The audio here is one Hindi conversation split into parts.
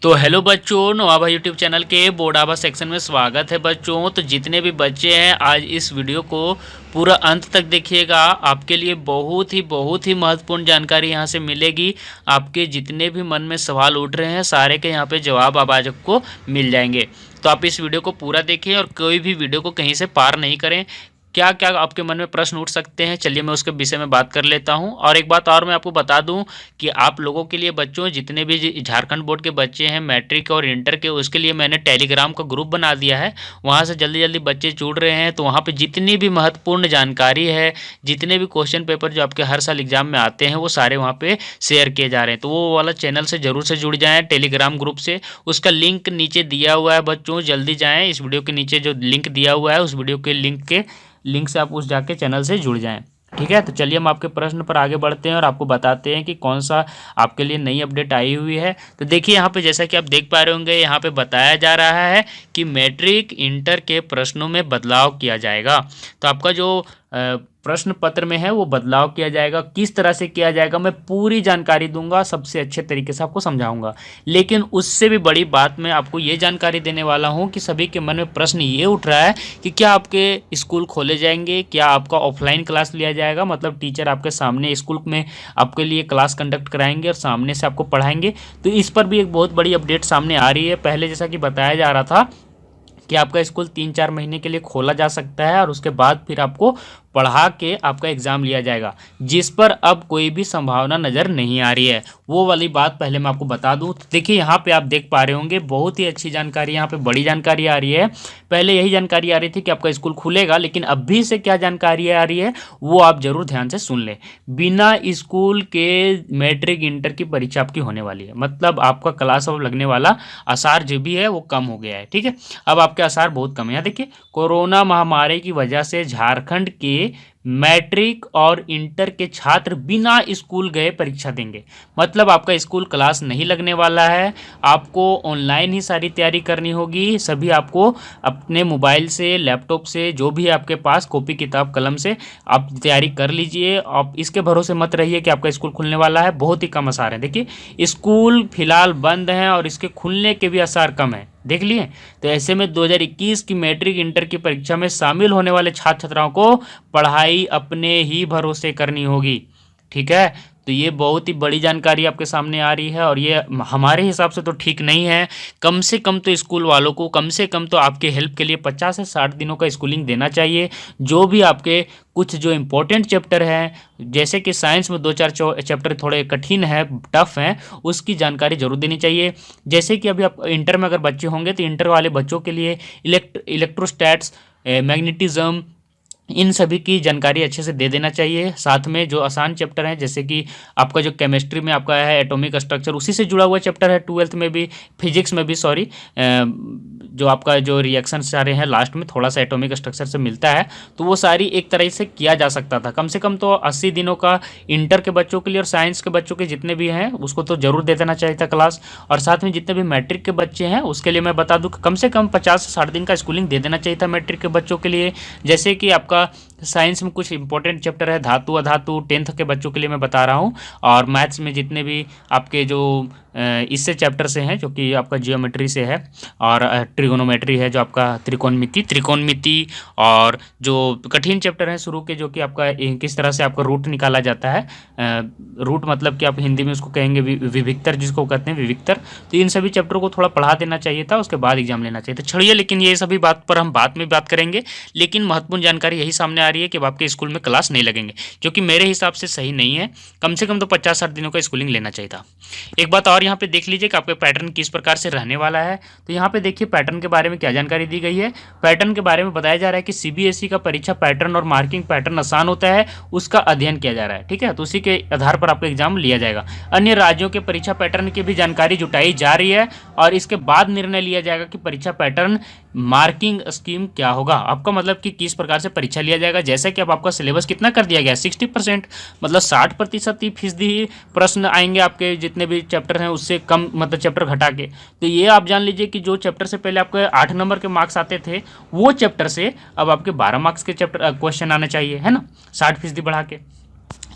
तो हेलो बच्चों, नवाबा यूट्यूब चैनल के बोर्ड आभा सेक्शन में स्वागत है बच्चों। तो जितने भी बच्चे हैं आज इस वीडियो को पूरा अंत तक देखिएगा। आपके लिए बहुत ही महत्वपूर्ण जानकारी यहाँ से मिलेगी। आपके जितने भी मन में सवाल उठ रहे हैं सारे के यहाँ पे जवाब अब आज आपको मिल जाएंगे। तो आप इस वीडियो को पूरा देखें और कोई भी वीडियो को कहीं से पार नहीं करें। क्या क्या आपके मन में प्रश्न उठ सकते हैं, चलिए मैं उसके विषय में बात कर लेता हूं। और एक बात और मैं आपको बता दूं कि आप लोगों के लिए बच्चों, जितने भी झारखंड बोर्ड के बच्चे हैं मैट्रिक और इंटर के, उसके लिए मैंने टेलीग्राम का ग्रुप बना दिया है। वहां से जल्दी जल्दी बच्चे जुड़ रहे हैं। तो वहां पे जितनी भी महत्वपूर्ण जानकारी है, जितने भी क्वेश्चन पेपर जो आपके हर साल एग्जाम में आते हैं, वो सारे वहाँ पे शेयर किए जा रहे हैं। तो वो वाला चैनल से जरूर से जुड़ जाएँ, टेलीग्राम ग्रुप से। उसका लिंक नीचे दिया हुआ है बच्चों, जल्दी जाएँ। इस वीडियो के नीचे जो लिंक दिया हुआ है उस वीडियो के लिंक से आप उस जाके चैनल से जुड़ जाएं। ठीक है, तो चलिए हम आपके प्रश्न पर आगे बढ़ते हैं और आपको बताते हैं कि कौन सा आपके लिए नई अपडेट आई हुई है। तो देखिए यहाँ पे जैसा कि आप देख पा रहे होंगे, यहाँ पे बताया जा रहा है कि मैट्रिक इंटर के प्रश्नों में बदलाव किया जाएगा। तो आपका जो प्रश्न पत्र में है वो बदलाव किया जाएगा। किस तरह से किया जाएगा मैं पूरी जानकारी दूंगा, सबसे अच्छे तरीके से आपको समझाऊंगा। लेकिन उससे भी बड़ी बात मैं आपको ये जानकारी देने वाला हूँ कि सभी के मन में प्रश्न ये उठ रहा है कि क्या आपके स्कूल खोले जाएंगे, क्या आपका ऑफलाइन क्लास लिया जाएगा, मतलब टीचर आपके सामने स्कूल में आपके लिए क्लास कंडक्ट कराएंगे और सामने से आपको पढ़ाएंगे। तो इस पर भी एक बहुत बड़ी अपडेट सामने आ रही है। पहले जैसा कि बताया जा रहा था कि आपका स्कूल 3-4 महीने के लिए खोला जा सकता है और उसके बाद फिर आपको पढ़ा के आपका एग्ज़ाम लिया जाएगा, जिस पर अब कोई भी संभावना नज़र नहीं आ रही है। वो वाली बात पहले मैं आपको बता दूं। तो देखिए यहाँ पे आप देख पा रहे होंगे बहुत ही अच्छी जानकारी, यहाँ पे बड़ी जानकारी आ रही है। पहले यही जानकारी आ रही थी कि आपका स्कूल खुलेगा, लेकिन अभी से क्या जानकारी आ रही है वो आप जरूर ध्यान से सुन लें। बिना स्कूल के मैट्रिक इंटर की परीक्षा आपकी होने वाली है, मतलब आपका क्लास अब लगने वाला आसार जो भी है वो कम हो गया है। ठीक है, अब आपके आसार बहुत कम है। यहाँ देखिए, कोरोना महामारी की वजह से झारखंड के मैट्रिक और इंटर के छात्र बिना स्कूल गए परीक्षा देंगे। मतलब आपका स्कूल क्लास नहीं लगने वाला है, आपको ऑनलाइन ही सारी तैयारी करनी होगी। सभी आपको अपने मोबाइल से, लैपटॉप से, जो भी आपके पास कॉपी किताब कलम से आप तैयारी कर लीजिए। आप इसके भरोसे मत रहिए कि आपका स्कूल खुलने वाला है, बहुत ही कम आसार है। देखिए स्कूल फिलहाल बंद हैं और इसके खुलने के भी आसार कम है, देख लिए। तो ऐसे में 2021 की मैट्रिक इंटर की परीक्षा में शामिल होने वाले छात्र छात्राओं को पढ़ाई अपने ही भरोसे करनी होगी। ठीक है, तो ये बहुत ही बड़ी जानकारी आपके सामने आ रही है और ये हमारे हिसाब से तो ठीक नहीं है। कम से कम तो स्कूल वालों को कम से कम तो आपके हेल्प के लिए 50 से 60 दिनों का स्कूलिंग देना चाहिए। जो भी आपके कुछ जो इम्पोर्टेंट चैप्टर हैं, जैसे कि साइंस में 2-4 चैप्टर थोड़े कठिन है, टफ हैं, उसकी जानकारी जरूर देनी चाहिए। जैसे कि अभी आप इंटर में अगर बच्चे होंगे तो इंटर वाले बच्चों के लिए इलेक्ट्रोस्टैट्स, मैग्नेटिज्म, इन सभी की जानकारी अच्छे से दे देना चाहिए। साथ में जो आसान चैप्टर हैं, जैसे कि आपका जो केमिस्ट्री में आपका है एटॉमिक स्ट्रक्चर, उसी से जुड़ा हुआ चैप्टर है। 12th में भी, फिजिक्स में भी, सॉरी, जो आपका जो रिएक्शन सारे हैं लास्ट में थोड़ा सा एटॉमिक स्ट्रक्चर से मिलता है, तो वो सारी एक तरह से किया जा सकता था। कम से कम तो 80 दिनों का इंटर के बच्चों के लिए और साइंस के बच्चों के जितने भी हैं उसको तो जरूर दे देना चाहिए था क्लास। और साथ में जितने भी मैट्रिक के बच्चे हैं उसके लिए मैं बता दूँ कि कम से कम 50 से 60 दिन का स्कूलिंग दे देना चाहिए था मैट्रिक के बच्चों के लिए। जैसे कि आपका साइंस में कुछ इंपॉर्टेंट चैप्टर है, धातु अधातु, 10th के बच्चों के लिए मैं बता रहा हूँ। और मैथ्स में जितने भी आपके जो इससे चैप्टर से हैं, जो कि आपका जियोमेट्री से है, और ट्रिगोनोमेट्री है, जो आपका त्रिकोणमिति, और जो कठिन चैप्टर हैं शुरू के, जो कि आपका किस तरह से आपका रूट निकाला जाता है। रूट मतलब कि आप हिंदी में उसको कहेंगे विविक्तर, जिसको कहते हैं विविक्तर। तो इन सभी चैप्टरों को थोड़ा पढ़ा देना चाहिए था, उसके बाद एग्जाम लेना चाहिए था। छोड़िए, लेकिन ये सभी बात पर हम बाद में बात करेंगे। लेकिन महत्वपूर्ण जानकारी यही सामने आ रही है कि आपके स्कूल में क्लास नहीं लगेंगे, जो कि मेरे हिसाब से सही नहीं है। कम से कम तो 50-60 दिनों का स्कूलिंग लेना चाहिए था। एक बात और यहाँ पे देख लीजिए कि आपका पैटर्न किस प्रकार से रहने वाला है। तो यहाँ पे देखिए पैटर्न के बारे में क्या जानकारी दी गई है। पैटर्न के बारे में बताया जा रहा है कि सीबीएसई का परीक्षा पैटर्न और मार्किंग पैटर्न आसान होता है, उसका अध्ययन किया जा रहा है। ठीक है, तो उसी के आधार पर आपका एग्जाम लिया जाएगा। अन्य राज्यों के परीक्षा पैटर्न की भी जानकारी जुटाई जा रही है और इसके बाद निर्णय लिया जाएगा कि परीक्षा पैटर्न, मार्किंग स्कीम क्या होगा। आपका मतलब कि किस प्रकार से परीक्षा लिया जाएगा। जैसे कि अब आपका सिलेबस कितना कर दिया गया, 60%, मतलब 60% ही फीसदी प्रश्न आएंगे आपके जितने भी चैप्टर हैं उससे कम, मतलब चैप्टर घटा के। तो ये आप जान लीजिए कि जो चैप्टर से पहले आपके 8 नंबर के मार्क्स आते थे, वो चैप्टर से अब आपके 12 मार्क्स के चैप्टर क्वेश्चन आने चाहिए, है ना, 60% बढ़ा के।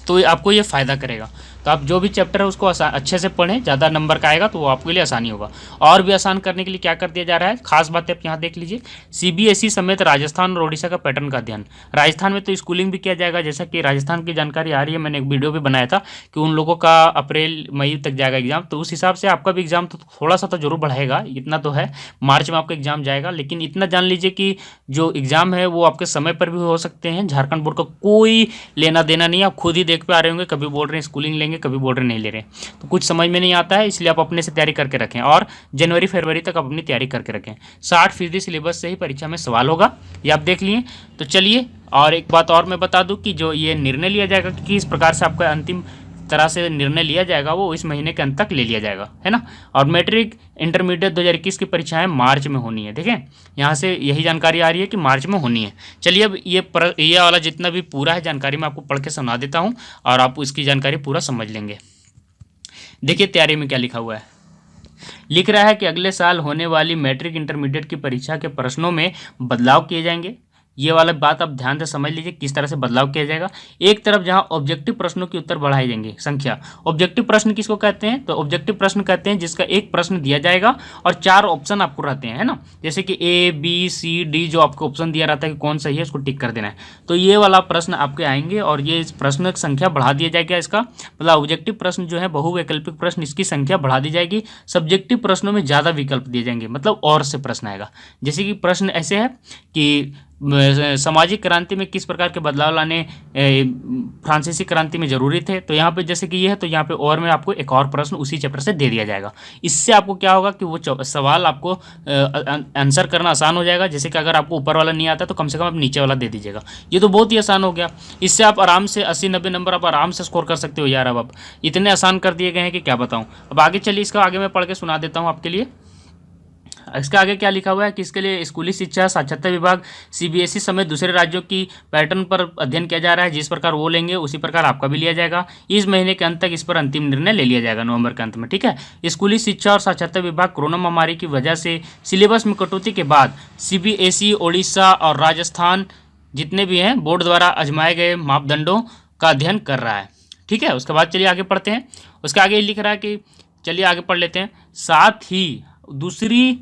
तो आपको ये फ़ायदा करेगा। तो तो आप जो भी चैप्टर है उसको अच्छे से पढ़ें, ज़्यादा नंबर का आएगा तो वो आपके लिए आसानी होगा। और भी आसान करने के लिए क्या कर दिया जा रहा है, खास बात आप यहाँ देख लीजिए, सीबीएसई समेत राजस्थान और ओडिशा का पैटर्न का अध्ययन। राजस्थान में तो स्कूलिंग भी किया जाएगा, जैसा कि राजस्थान की जानकारी आ रही है, मैंने एक वीडियो भी बनाया था कि उन लोगों का अप्रैल मई तक जाएगा एग्जाम, तो उस हिसाब से आपका भी एग्जाम तो थोड़ा सा तो जरूर बढ़ेगा, इतना तो है, मार्च में आपका एग्जाम जाएगा। लेकिन इतना जान लीजिए कि जो एग्जाम है वो आपके समय पर भी हो सकते हैं, झारखंड बोर्ड का कोई लेना देना नहीं है। आप खुद ही देख पे आ रहे होंगे, कभी बोल रहे हैं स्कूलिंग लेंगे, कभी बोल रहे नहीं ले रहे, तो कुछ समझ में नहीं आता है, इसलिए आप अपने से तैयारी करके रखें और जनवरी फरवरी तक आप अपनी तैयारी करके रखें। 60% सिलेबस से ही परीक्षा में सवाल होगा, ये आप देख लिए। तो चलिए, और एक बात और मैं बता दूं कि जो ये निर्णय लिया जाएगा कि किस प्रकार से आपका अंतिम तरह से निर्णय लिया जाएगा वो इस महीने के अंत तक ले लिया जाएगा, है ना। और मैट्रिक इंटरमीडिएट 2021 की परीक्षाएं मार्च में होनी है, देखें यहाँ से यही जानकारी आ रही है कि मार्च में होनी है। चलिए अब ये वाला जितना भी पूरा है जानकारी मैं आपको पढ़ के सुना देता हूँ और आप इसकी जानकारी पूरा समझ लेंगे। देखिए तैयारी में क्या लिखा हुआ है, लिख रहा है कि अगले साल होने वाली मैट्रिक इंटरमीडिएट की परीक्षा के प्रश्नों में बदलाव किए जाएंगे। ये वाला बात आप ध्यान से समझ लीजिए किस तरह से बदलाव किया जाएगा। एक तरफ जहां ऑब्जेक्टिव प्रश्नों के उत्तर बढ़ाए जाएंगे संख्या, ऑब्जेक्टिव प्रश्न किसको कहते हैं, तो ऑब्जेक्टिव प्रश्न कहते हैं जिसका एक प्रश्न दिया जाएगा और 4 ऑप्शन आपको रहते हैं, है ना, जैसे कि ए बी सी डी, जो आपको ऑप्शन दिया रहता है कि कौन सही है उसको टिक कर देना है। तो ये वाला प्रश्न आपके आएंगे और ये प्रश्न की संख्या बढ़ा दिया जाएगा, इसका मतलब ऑब्जेक्टिव प्रश्न जो है बहुवैकल्पिक प्रश्न, इसकी संख्या बढ़ा दी जाएगी। सब्जेक्टिव प्रश्नों में ज़्यादा विकल्प दिए जाएंगे, मतलब और से प्रश्न आएगा। जैसे कि प्रश्न ऐसे है कि सामाजिक क्रांति में किस प्रकार के बदलाव लाने फ्रांसीसी क्रांति में जरूरी थे, तो यहाँ पे जैसे कि ये है तो यहाँ पे और में आपको एक और प्रश्न उसी चैप्टर से दे दिया जाएगा। इससे आपको क्या होगा कि वो सवाल आपको आंसर करना आसान हो जाएगा। जैसे कि अगर आपको ऊपर वाला नहीं आता तो कम से कम आप नीचे वाला दे दीजिएगा, ये तो बहुत ही आसान हो गया। इससे आप आराम से 80-90 नंबर आप आराम से स्कोर कर सकते हो यार। अब आप इतने आसान कर दिए गए हैं कि क्या बताऊँ। अब आगे चलिए, इसका आगे मैं पढ़ के सुना देता हूँ आपके लिए। इसके आगे क्या लिखा हुआ है कि इसके लिए स्कूली शिक्षा साक्षरता विभाग सीबीएसई समेत दूसरे राज्यों की पैटर्न पर अध्ययन किया जा रहा है। जिस प्रकार वो लेंगे उसी प्रकार आपका भी लिया जाएगा। इस महीने के अंत तक इस पर अंतिम निर्णय ले लिया जाएगा, नवंबर के अंत में, ठीक है। स्कूली शिक्षा और साक्षरता विभाग कोरोना महामारी की वजह से सिलेबस में कटौती के बाद सीबीएसई, ओडिशा और राजस्थान जितने भी हैं बोर्ड द्वारा आजमाए गए मापदंडों का अध्ययन कर रहा है, ठीक है। उसके बाद चलिए आगे पढ़ते हैं। उसके आगे लिख रहा है कि चलिए आगे पढ़ लेते हैं। साथ ही दूसरी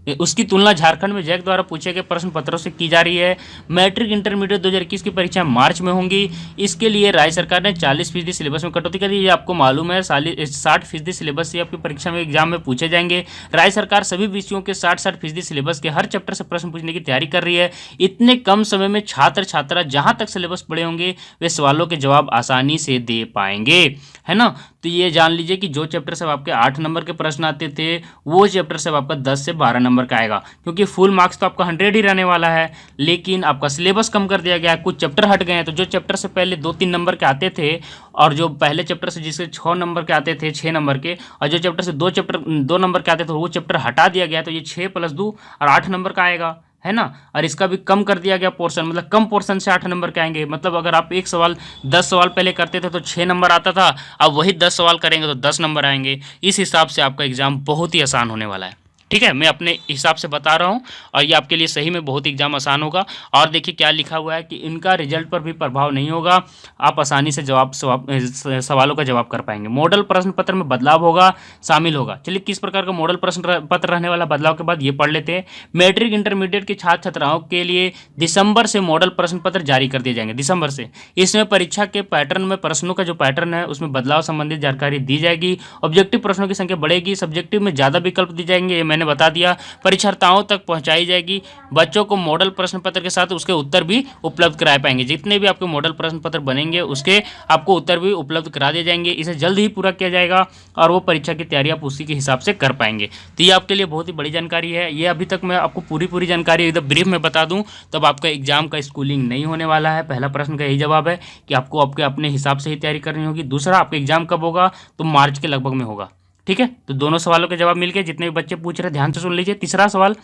उसकी तुलना झारखंड में जैक द्वारा पूछे गए प्रश्न पत्रों से की जा रही है। मैट्रिक इंटरमीडिएट 2021 की परीक्षा मार्च में होंगी। इसके लिए राज्य सरकार ने 40% सिलेबस में कटौती कर दी है। आपको मालूम है 60% सिलेबस से आपकी परीक्षा में एग्जाम में पूछे जाएंगे। राज्य सरकार सभी विषयों के 60% सिलेबस के हर चैप्टर से प्रश्न पूछने की तैयारी कर रही है। इतने कम समय में छात्र छात्रा जहाँ तक सिलेबस पढ़े होंगे वे सवालों के जवाब आसानी से दे पाएंगे, है ना। तो ये जान लीजिए कि जो चैप्टर से आपके 8 नंबर के प्रश्न आते थे वो चैप्टर से आपका 10 से 12 नंबर का आएगा, क्योंकि फुल मार्क्स तो आपका 100 ही रहने वाला है। लेकिन आपका सिलेबस कम कर दिया गया है, कुछ चैप्टर हट गए हैं। तो जो चैप्टर से पहले 2-3 नंबर के आते थे और जो पहले चैप्टर से जिसके 6 नंबर के आते थे, 6 नंबर के, और जो चैप्टर से 2 नंबर के आते थे वो चैप्टर हटा दिया गया। तो ये 6 + 2 और 8 नंबर का आएगा, है ना। और इसका भी कम कर दिया गया पोर्शन, मतलब कम पोर्शन से 8 नंबर के आएंगे। मतलब अगर आप एक सवाल 10 सवाल पहले करते थे तो 6 नंबर आता था, अब वही 10 सवाल करेंगे तो 10 नंबर आएंगे। इस हिसाब से आपका एग्जाम बहुत ही आसान होने वाला है, ठीक है। मैं अपने हिसाब से बता रहा हूँ और ये आपके लिए सही में बहुत एग्जाम आसान होगा। और देखिए क्या लिखा हुआ है कि इनका रिजल्ट पर भी प्रभाव नहीं होगा, आप आसानी से सवालों का जवाब कर पाएंगे। मॉडल प्रश्न पत्र में बदलाव होगा, शामिल होगा। चलिए किस प्रकार का मॉडल प्रश्न पत्र रहने वाला बदलाव के बाद ये पढ़ लेते हैं। मैट्रिक इंटरमीडिएट के छात्र छात्राओं के लिए दिसंबर से मॉडल प्रश्न पत्र जारी कर दिए जाएंगे, दिसंबर से। इसमें परीक्षा के पैटर्न में प्रश्नों का जो पैटर्न है उसमें बदलाव संबंधित जानकारी दी जाएगी। ऑब्जेक्टिव प्रश्नों की संख्या बढ़ेगी, सब्जेक्टिव में ज़्यादा विकल्प दी जाएंगे, मैंने बता दिया। परीक्षार्थियों तक पहुंचाई जाएगी। बच्चों को मॉडल प्रश्न पत्र के साथ उसके उत्तर भी उपलब्ध कराए पाएंगे। जितने भी आपके मॉडल प्रश्न पत्र बनेंगे उसके आपको उत्तर भी उपलब्ध करा दिए जाएंगे। इसे जल्द ही पूरा किया जाएगा और वो परीक्षा की तैयारी आप उसी के हिसाब से कर पाएंगे। तो ये आपके लिए बहुत ही बड़ी जानकारी है। ये अभी तक मैं आपको पूरी जानकारी एकदम ब्रीफ में बता दूं तब आपका एग्जाम का स्कूलिंग नहीं होने वाला है। पहला प्रश्न का यही जवाब है कि आपको आपके अपने हिसाब से ही तैयारी करनी होगी। दूसरा, आपका एग्जाम कब होगा, तो मार्च के लगभग में होगा, ठीक है। तो दोनों सवालों के जवाब मिल गए। जितने भी बच्चे पूछ रहे ध्यान से सुन लीजिए। तीसरा सवाल,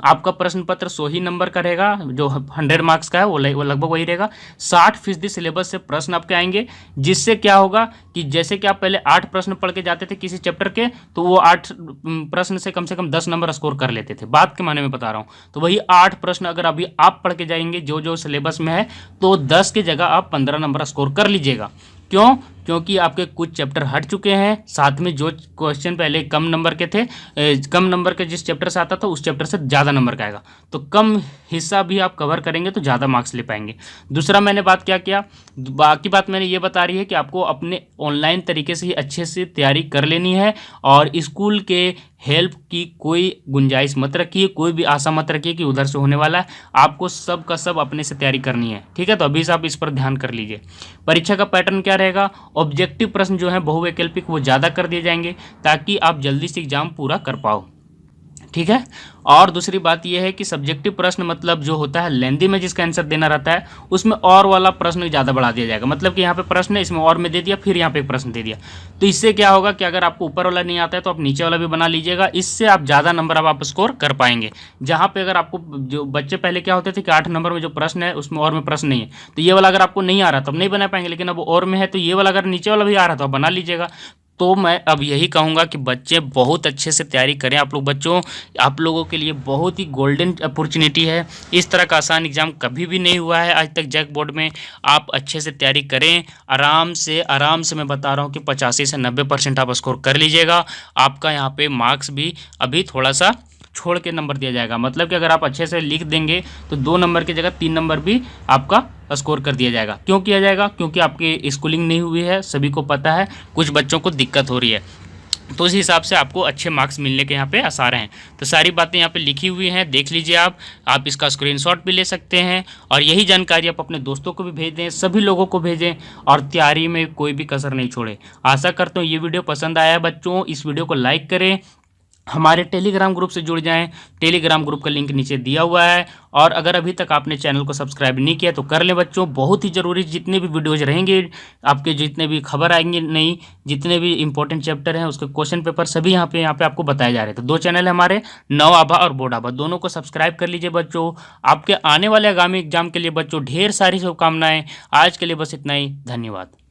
आपका प्रश्न पत्र 100 ही नंबर का रहेगा, जो 100 मार्क्स का है वो लगभग वही रहेगा। 60% सिलेबस से प्रश्न आपके आएंगे, जिससे क्या होगा कि जैसे कि आप पहले 8 प्रश्न पढ़ के जाते थे किसी चैप्टर के, तो वो 8 प्रश्न से कम 10 नंबर स्कोर कर लेते थे। बात के माने में बता रहा हूँ। तो वही 8 प्रश्न अगर अभी आप पढ़ के जाएंगे जो सिलेबस में है, तो 10 की जगह आप 15 नंबर स्कोर कर लीजिएगा। क्यों? क्योंकि आपके कुछ चैप्टर हट चुके हैं, साथ में जो क्वेश्चन पहले कम नंबर के थे, कम नंबर के जिस चैप्टर से आता था उस चैप्टर से ज़्यादा नंबर का आएगा, तो कम हिस्सा भी आप कवर करेंगे तो ज़्यादा मार्क्स ले पाएंगे। दूसरा मैंने बात क्या किया, बाकी बात मैंने ये बता रही है कि आपको अपने ऑनलाइन तरीके से ही अच्छे से तैयारी कर लेनी है और स्कूल के हेल्प की कोई गुंजाइश मत रखिए, कोई भी आशा मत रखिए कि उधर से होने वाला है। आपको सब का सब अपने से तैयारी करनी है, ठीक है। तो अभी से आप इस पर ध्यान कर लीजिए। परीक्षा का पैटर्न क्या रहेगा, ऑब्जेक्टिव प्रश्न जो है बहुवैकल्पिक वो ज़्यादा कर दिए जाएंगे ताकि आप जल्दी से एग्जाम पूरा कर पाओ, ठीक है। और दूसरी बात यह है कि सब्जेक्टिव प्रश्न मतलब जो होता है लेंदी में जिसका आंसर देना रहता है उसमें और वाला प्रश्न ज़्यादा बढ़ा दिया जाएगा। मतलब कि यहाँ पे प्रश्न है, इसमें और में दे दिया, फिर यहाँ पे एक प्रश्न दे दिया। तो इससे क्या होगा कि अगर आपको ऊपर वाला नहीं आता है तो आप नीचे वाला भी बना लीजिएगा, इससे आप ज़्यादा नंबर अब आप स्कोर कर पाएंगे। जहाँ पे अगर आपको जो बच्चे पहले क्या होते थे कि 8 नंबर में जो प्रश्न है उसमें और में प्रश्न नहीं है, तो ये वाला अगर आपको नहीं आ रहा तो आप नहीं बना पाएंगे, लेकिन अब और में है तो ये वाला अगर नीचे वाला भी आ रहा तो आप बना लीजिएगा। तो मैं अब यही कहूँगा कि बच्चे बहुत अच्छे से तैयारी करें। आप लोग बच्चों, आप लोगों के लिए बहुत ही गोल्डन अपॉर्चुनिटी है। इस तरह का आसान एग्ज़ाम कभी भी नहीं हुआ है आज तक जैक बोर्ड में। आप अच्छे से तैयारी करें, आराम से मैं बता रहा हूँ कि 85 से 90% आप स्कोर कर लीजिएगा। आपका यहाँ पे मार्क्स भी अभी थोड़ा सा छोड़ के नंबर दिया जाएगा। मतलब कि अगर आप अच्छे से लिख देंगे तो 2 नंबर की जगह 3 नंबर भी आपका स्कोर कर दिया जाएगा। क्यों किया जाएगा, क्योंकि आपकी स्कूलिंग नहीं हुई है, सभी को पता है, कुछ बच्चों को दिक्कत हो रही है, तो उस हिसाब से आपको अच्छे मार्क्स मिलने के यहाँ पे आसार हैं। तो सारी बातें यहाँ पे लिखी हुई हैं, देख लीजिए आप इसका स्क्रीनशॉट भी ले सकते हैं और यही जानकारी आप अपने दोस्तों को भी भेज दें, सभी लोगों को भेजें और तैयारी में कोई भी कसर नहीं छोड़े। आशा करता हूँ ये वीडियो पसंद आया है बच्चों। इस वीडियो को लाइक करें, हमारे टेलीग्राम ग्रुप से जुड़ जाएं। टेलीग्राम ग्रुप का लिंक नीचे दिया हुआ है और अगर अभी तक आपने चैनल को सब्सक्राइब नहीं किया तो कर लें बच्चों। बहुत ही ज़रूरी, जितने भी वीडियोज़ रहेंगे आपके, जितने भी खबर आएंगे नई, जितने भी इंपॉर्टेंट चैप्टर हैं उसके क्वेश्चन पेपर सभी यहाँ पे आपको बताए जा रहे हैं। तो 2 चैनल है हमारे, नव आभा और बोर्ड आभा, दोनों को सब्सक्राइब कर लीजिए बच्चों। आपके आने वाले आगामी एग्जाम के लिए बच्चों ढेर सारी शुभकामनाएँ। आज के लिए बस इतना ही, धन्यवाद।